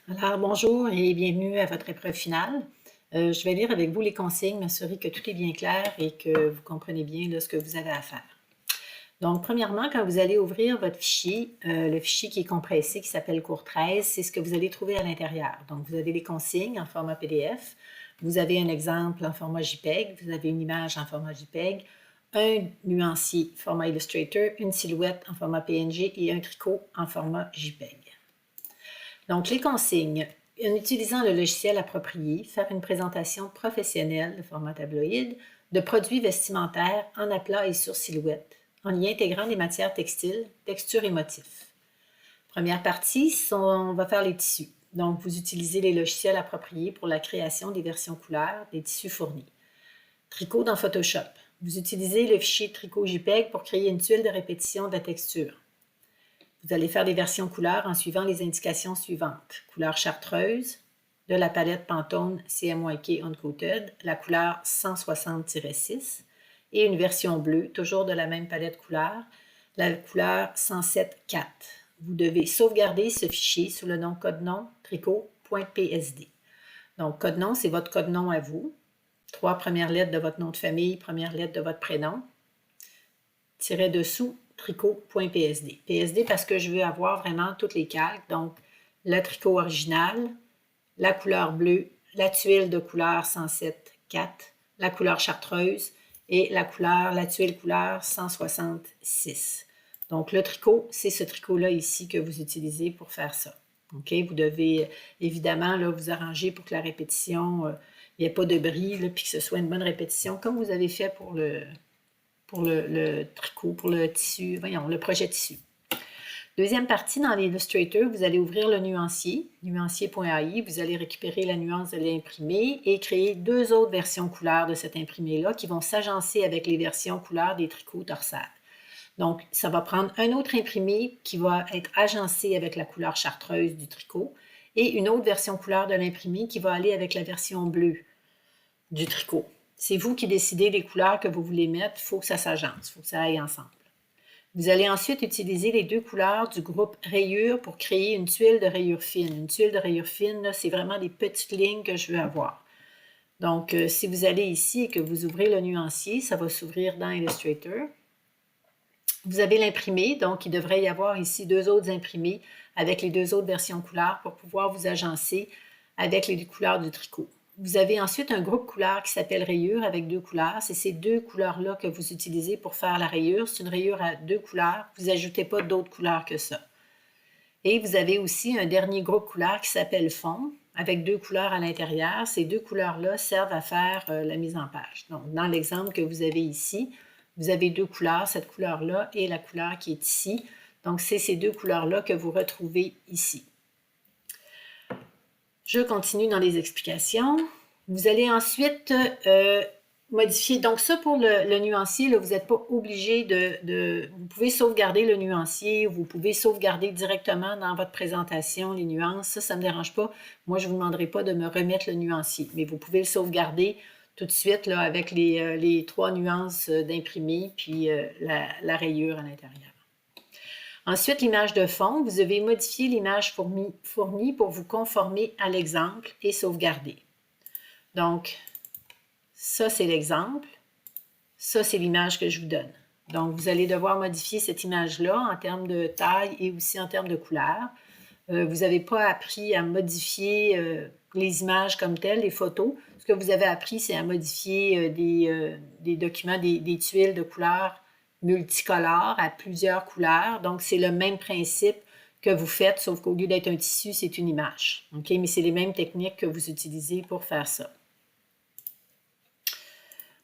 Alors, bonjour et bienvenue à votre épreuve finale. Je vais lire avec vous les consignes, m'assurer que tout est bien clair et que vous comprenez bien là, ce que vous avez à faire. Donc, premièrement, quand vous allez ouvrir votre fichier, le fichier qui est compressé, qui s'appelle cours 13, c'est ce que vous allez trouver à l'intérieur. Donc, vous avez les consignes en format PDF, vous avez un exemple en format JPEG, vous avez une image en format JPEG, un nuancier format Illustrator, une silhouette en format PNG et un tricot en format JPEG. Donc, les consignes. En utilisant le logiciel approprié, faire une présentation professionnelle de format tabloïd de produits vestimentaires en aplat et sur silhouette, en y intégrant des matières textiles, textures et motifs. Première partie, on va faire les tissus. Donc, vous utilisez les logiciels appropriés pour la création des versions couleurs des tissus fournis. Tricot dans Photoshop. Vous utilisez le fichier tricot JPEG pour créer une tuile de répétition de la texture. Vous allez faire des versions couleurs en suivant les indications suivantes. Couleur chartreuse, de la palette Pantone CMYK Uncoated, la couleur 160-6, et une version bleue, toujours de la même palette couleur, la couleur 107-4. Vous devez sauvegarder ce fichier sous le nom code-nom tricot.psd. Donc, code-nom, c'est votre code-nom à vous. 3 premières lettres de votre nom de famille, première lettre de votre prénom. Tiret dessous, tricot.psd. PSD parce que je veux avoir vraiment toutes les calques. Donc, le tricot original, la couleur bleue, la tuile de couleur 107-4, la couleur chartreuse et la tuile couleur 166. Donc, le tricot, c'est ce tricot-là ici que vous utilisez pour faire ça. OK? Vous devez évidemment là, vous arranger pour que la répétition, il n'y ait pas de bris, là, puis que ce soit une bonne répétition, comme vous avez fait pour le tricot, pour le tissu, le projet tissu. Deuxième partie, dans l'Illustrator, vous allez ouvrir le nuancier, nuancier.ai, vous allez récupérer la nuance de l'imprimé et créer 2 autres versions couleurs de cet imprimé-là qui vont s'agencer avec les versions couleurs des tricots torsades. Donc, ça va prendre un autre imprimé qui va être agencé avec la couleur chartreuse du tricot et une autre version couleur de l'imprimé qui va aller avec la version bleue du tricot. C'est vous qui décidez les couleurs que vous voulez mettre. Il faut que ça s'agence, il faut que ça aille ensemble. Vous allez ensuite utiliser les 2 couleurs du groupe rayures pour créer une tuile de rayures fines. Une tuile de rayures fines, c'est vraiment des petites lignes que je veux avoir. Donc, si vous allez ici et que vous ouvrez le nuancier, ça va s'ouvrir dans Illustrator. Vous avez l'imprimé, donc il devrait y avoir ici 2 autres imprimés avec les 2 autres versions couleurs pour pouvoir vous agencer avec les couleurs du tricot. Vous avez ensuite un groupe couleur qui s'appelle rayure avec 2 couleurs. C'est ces 2 couleurs-là que vous utilisez pour faire la rayure. C'est une rayure à 2 couleurs. Vous n'ajoutez pas d'autres couleurs que ça. Et vous avez aussi un dernier groupe couleur qui s'appelle fond avec 2 couleurs à l'intérieur. Ces 2 couleurs-là servent à faire la mise en page. Donc, dans l'exemple que vous avez ici, vous avez 2 couleurs, cette couleur-là et la couleur qui est ici. Donc, c'est ces 2 couleurs-là que vous retrouvez ici. Je continue dans les explications. Vous allez ensuite modifier. Donc ça, pour le nuancier, là, vous n'êtes pas obligé Vous pouvez sauvegarder le nuancier, vous pouvez sauvegarder directement dans votre présentation les nuances. Ça ne me dérange pas. Moi, je ne vous demanderai pas de me remettre le nuancier, mais vous pouvez le sauvegarder tout de suite là, avec les 3 nuances d'imprimé puis la rayure à l'intérieur. Ensuite, l'image de fond, vous devez modifier l'image fournie pour vous conformer à l'exemple et sauvegarder. Donc, ça, c'est l'exemple. Ça, c'est l'image que je vous donne. Donc, vous allez devoir modifier cette image-là en termes de taille et aussi en termes de couleur. Vous n'avez pas appris à modifier les images comme telles, les photos. Ce que vous avez appris, c'est à modifier des documents, des tuiles de couleurs multicolores à plusieurs couleurs. Donc, c'est le même principe que vous faites, sauf qu'au lieu d'être un tissu, c'est une image. OK? Mais c'est les mêmes techniques que vous utilisez pour faire ça.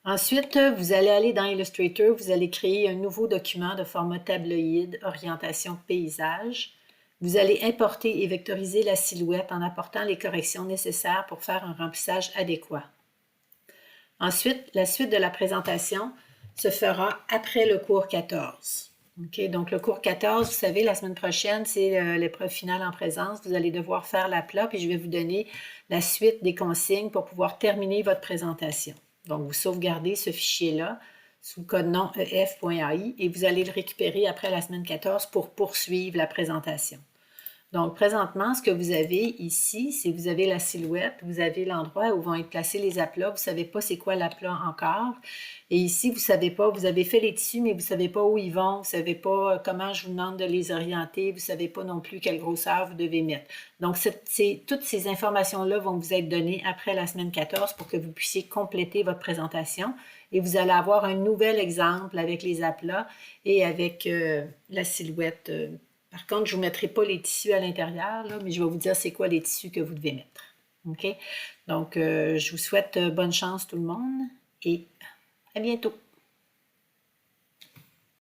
Ensuite, vous allez aller dans Illustrator, vous allez créer un nouveau document de format tabloïd, orientation paysage. Vous allez importer et vectoriser la silhouette en apportant les corrections nécessaires pour faire un remplissage adéquat. Ensuite, la suite de la présentation se fera après le cours 14. Okay? Donc, le cours 14, vous savez, la semaine prochaine, c'est l'épreuve finale en présence. Vous allez devoir faire l'aplat, puis je vais vous donner la suite des consignes pour pouvoir terminer votre présentation. Donc, vous sauvegardez ce fichier-là sous le code nom ef.ai et vous allez le récupérer après la semaine 14 pour poursuivre la présentation. Donc, présentement, ce que vous avez ici, c'est vous avez la silhouette, vous avez l'endroit où vont être placés les aplats. Vous ne savez pas c'est quoi l'aplat encore. Et ici, vous ne savez pas, vous avez fait les tissus, mais vous ne savez pas où ils vont. Vous ne savez pas comment je vous demande de les orienter. Vous ne savez pas non plus quelle grosseur vous devez mettre. Donc, toutes ces informations-là vont vous être données après la semaine 14 pour que vous puissiez compléter votre présentation. Et vous allez avoir un nouvel exemple avec les aplats et avec la silhouette. Par contre, je ne vous mettrai pas les tissus à l'intérieur, mais je vais vous dire c'est quoi les tissus que vous devez mettre. OK? Donc, je vous souhaite bonne chance tout le monde et à bientôt.